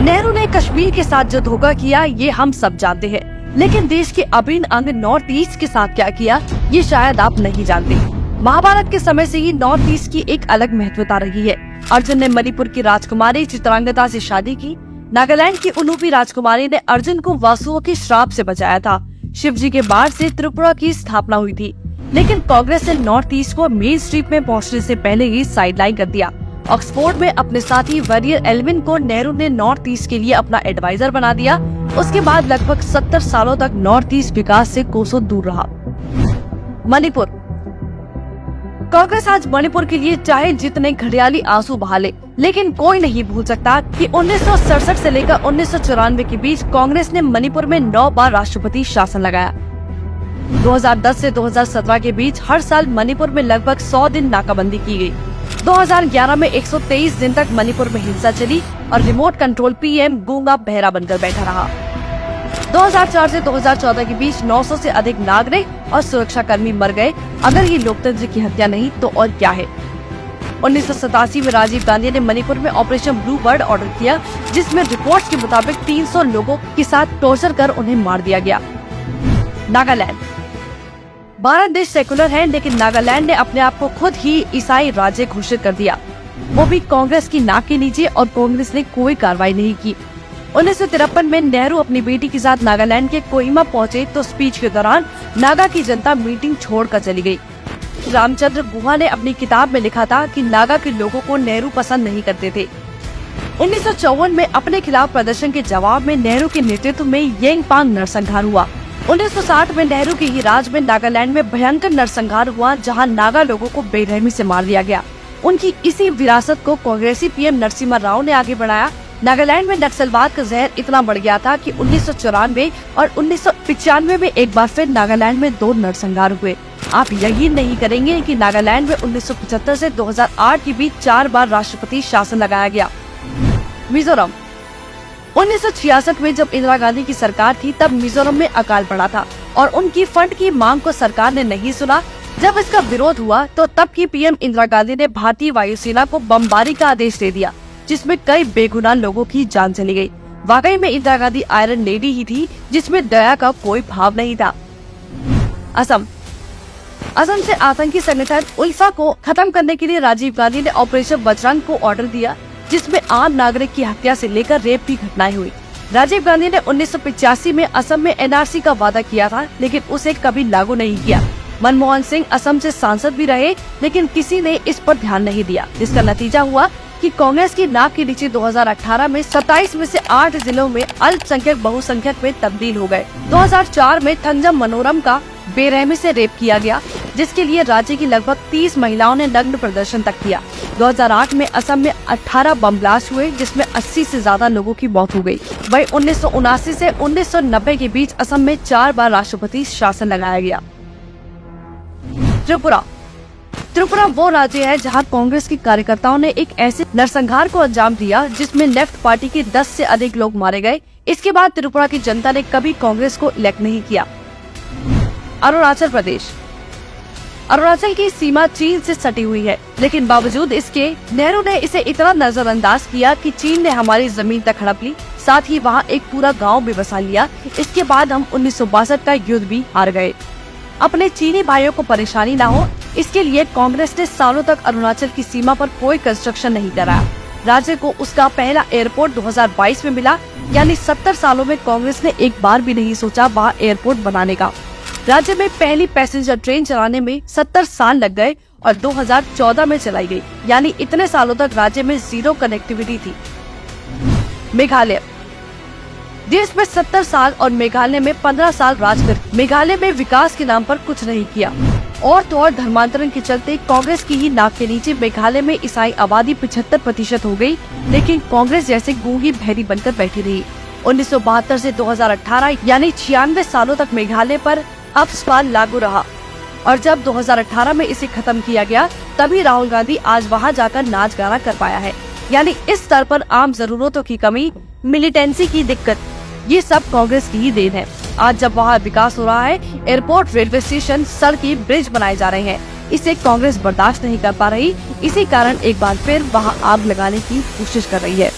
नेहरू ने कश्मीर के साथ जो धोखा किया ये हम सब जानते हैं, लेकिन देश के अभिन्न अंग नॉर्थ ईस्ट के साथ क्या किया ये शायद आप नहीं जानते। महाभारत के समय से ही नॉर्थ ईस्ट की एक अलग महत्वता रही है। अर्जुन ने मणिपुर की राजकुमारी चित्रांगदा से शादी की। नागालैंड की उलूपी राजकुमारी ने अर्जुन को वासुओं के श्राप से बचाया था। शिव जी के बाढ़ से त्रिपुरा की स्थापना हुई थी, लेकिन कांग्रेस ने नॉर्थ ईस्ट को मेन स्ट्रीम में पहुंचने से पहले ही साइडलाइन कर दिया। ऑक्सफोर्ड में अपने साथी वरियर एल्विन को नेहरू ने नॉर्थ ईस्ट के लिए अपना एडवाइजर बना दिया। उसके बाद लगभग 70 सालों तक नॉर्थ ईस्ट विकास से कोसों दूर रहा। मणिपुर। कांग्रेस आज मणिपुर के लिए चाहे जितने घड़ियाली आंसू बहा ले, लेकिन कोई नहीं भूल सकता कि 1967 से लेकर 1994 के बीच कांग्रेस ने मणिपुर में 9 बार राष्ट्रपति शासन लगाया। 2010 से 2017 के बीच हर साल मणिपुर में लगभग 100 दिन नाकाबंदी की गई। 2011 में 123 दिन तक मणिपुर में हिंसा चली और रिमोट कंट्रोल पीएम गूंगा बहरा बनकर बैठा रहा। 2004 से 2014 के बीच 900 से अधिक नागरिक और सुरक्षा कर्मी मर गए। अगर ये लोकतंत्र की हत्या नहीं तो और क्या है। 1987 में राजीव गांधी ने मणिपुर में ऑपरेशन ब्लू बर्ड ऑर्डर किया, जिसमें रिपोर्ट्स के मुताबिक 300 लोगों के साथ टॉर्चर कर उन्हें मार दिया गया। नागालैंड। भारत देश सेकुलर है, लेकिन नागालैंड ने अपने आप को खुद ही ईसाई राज्य घोषित कर दिया, वो भी कांग्रेस की नाक के नीचे, और कांग्रेस ने कोई कार्रवाई नहीं की। 1953 में नेहरू अपनी बेटी के साथ नागालैंड के कोहिमा पहुंचे तो स्पीच के दौरान नागा की जनता मीटिंग छोड़कर चली गई। रामचंद्र गुहा ने अपनी किताब में लिखा था कि नागा के लोगों को नेहरू पसंद नहीं करते थे। 1954 में अपने खिलाफ प्रदर्शन के जवाब में नेहरू के नेतृत्व में येंगपांग नरसंहार हुआ। 1960 में नेहरू के ही राज में नागालैंड में भयंकर नरसंहार हुआ, जहां नागा लोगों को बेरहमी से मार दिया गया। उनकी इसी विरासत को कांग्रेसी पीएम नरसिम्हा राव ने आगे बढ़ाया। नागालैंड में नक्सलवाद का जहर इतना बढ़ गया था कि 1994 और 1995 में एक बार फिर नागालैंड में 2 नरसंहार हुए। आप यकीन नहीं करेंगे कि नागालैंड में 1975 से 2008 के बीच 4 बार राष्ट्रपति शासन लगाया गया। मिजोरम। 1966 में जब इंदिरा गांधी की सरकार थी तब मिजोरम में अकाल पड़ा था और उनकी फंड की मांग को सरकार ने नहीं सुना। जब इसका विरोध हुआ तो तब की पीएम इंदिरा गांधी ने भारतीय वायुसेना को बमबारी का आदेश दे दिया, जिसमें कई बेगुनाह लोगों की जान चली गई। वाकई में इंदिरा गांधी आयरन लेडी ही थी, जिसमें दया का कोई भाव नहीं था। असम। असम से आतंकी संगठन उल्फा को खत्म करने के लिए राजीव गांधी ने ऑपरेशन बजरंग को ऑर्डर दिया, जिसमें आम नागरिक की हत्या से लेकर रेप की घटनाएं हुई। राजीव गांधी ने 1985 में असम में एनआरसी का वादा किया था, लेकिन उसे कभी लागू नहीं किया। मनमोहन सिंह असम से सांसद भी रहे, लेकिन किसी ने इस पर ध्यान नहीं दिया, जिसका नतीजा हुआ कि कांग्रेस की नाक के नीचे 2018 में 27 में से 8 जिलों में अल्पसंख्यक बहुसंख्यक में तब्दील हो गए। 2004 में थंजम मनोरम का बेरहमी से रेप किया गया, जिसके लिए राज्य की लगभग 30 महिलाओं ने नग्न प्रदर्शन तक किया। 2008 में असम में 18 बम ब्लास्ट हुए, जिसमें 80 से ज्यादा लोगों की मौत हो गई। वहीं 1979 से 1990 के बीच असम में 4 बार राष्ट्रपति शासन लगाया गया। त्रिपुरा। त्रिपुरा वो राज्य है जहां कांग्रेस के कार्यकर्ताओं ने एक ऐसे नरसंहार को अंजाम दिया, जिसमें लेफ्ट पार्टी के 10 से अधिक लोग मारे गए। इसके बाद त्रिपुरा की जनता ने कभी कांग्रेस को इलेक्ट नहीं किया। अरुणाचल प्रदेश। अरुणाचल की सीमा चीन से सटी हुई है, लेकिन बावजूद इसके नेहरू ने इसे इतना नजरअंदाज किया कि चीन ने हमारी जमीन तक हड़प ली, साथ ही वहाँ एक पूरा गांव भी बसा लिया। इसके बाद हम 1962 का युद्ध भी हार गए। अपने चीनी भाइयों को परेशानी न हो, इसके लिए कांग्रेस ने सालों तक अरुणाचल की सीमा पर कोई कंस्ट्रक्शन नहीं कराया। राज्य को उसका पहला एयरपोर्ट 2022 में मिला, यानी 70 सालों में कांग्रेस ने एक बार भी नहीं सोचा वहाँ एयरपोर्ट बनाने का। राज्य में पहली पैसेंजर ट्रेन चलाने में 70 साल लग गए और 2014 में चलाई गई, यानी इतने सालों तक राज्य में 0 कनेक्टिविटी थी। मेघालय। देश में 70 साल और मेघालय में 15 साल राज कर मेघालय में विकास के नाम पर कुछ नहीं किया। और तो और धर्मांतरण के चलते कांग्रेस की ही नाक के नीचे मेघालय में ईसाई आबादी 75% हो गई, लेकिन कांग्रेस जैसे गूंगी बहरी बनकर बैठी रही। 1972 से 2018 यानी 96 सालों तक मेघालय पर अपस्पाल लागू रहा, और जब 2018 में इसे खत्म किया गया तभी राहुल गांधी आज वहां जाकर नाच गाना कर पाया है। यानी इस स्तर पर आम जरूरतों की कमी, मिलिटेंसी की दिक्कत, ये सब कांग्रेस की ही देन है। आज जब वहाँ विकास हो रहा है, एयरपोर्ट, रेलवे स्टेशन, सड़कें, ब्रिज बनाए जा रहे हैं, इसे कांग्रेस बर्दाश्त नहीं कर पा रही। इसी कारण एक बार फिर वहाँ आग लगाने की कोशिश कर रही है।